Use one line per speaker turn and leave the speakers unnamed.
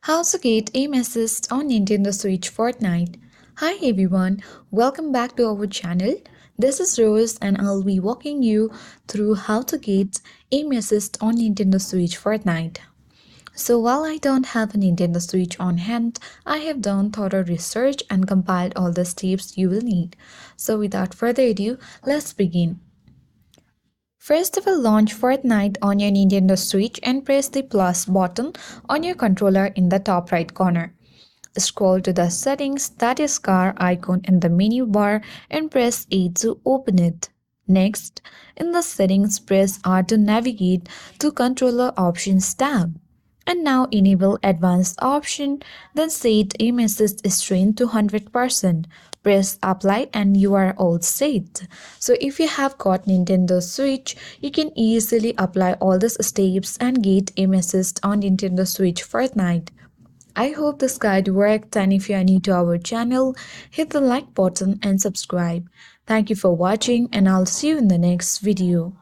How to get Aim Assist on Nintendo Switch Fortnite. Hi everyone, welcome back to our channel. This is Rose and I'll be walking you through how to get Aim Assist on Nintendo Switch Fortnite. So while I don't have a Nintendo Switch on hand, I have done thorough research and compiled all the steps you will need. So without further ado, let's begin. First of all, launch Fortnite on your Nintendo Switch and press the plus button on your controller in the top right corner. Scroll to the settings, that is car icon in the menu bar, and press A to open it. Next, in the settings, press R to navigate to controller options tab. And now enable advanced option, then set aim assist strength to 100%. Press apply and you are all set. So if you have got Nintendo Switch, you can easily apply all these steps and get aim assist on Nintendo Switch Fortnite. I hope this guide worked, and if you are new to our channel, hit the like button and subscribe. Thank you for watching and I'll see you in the next video.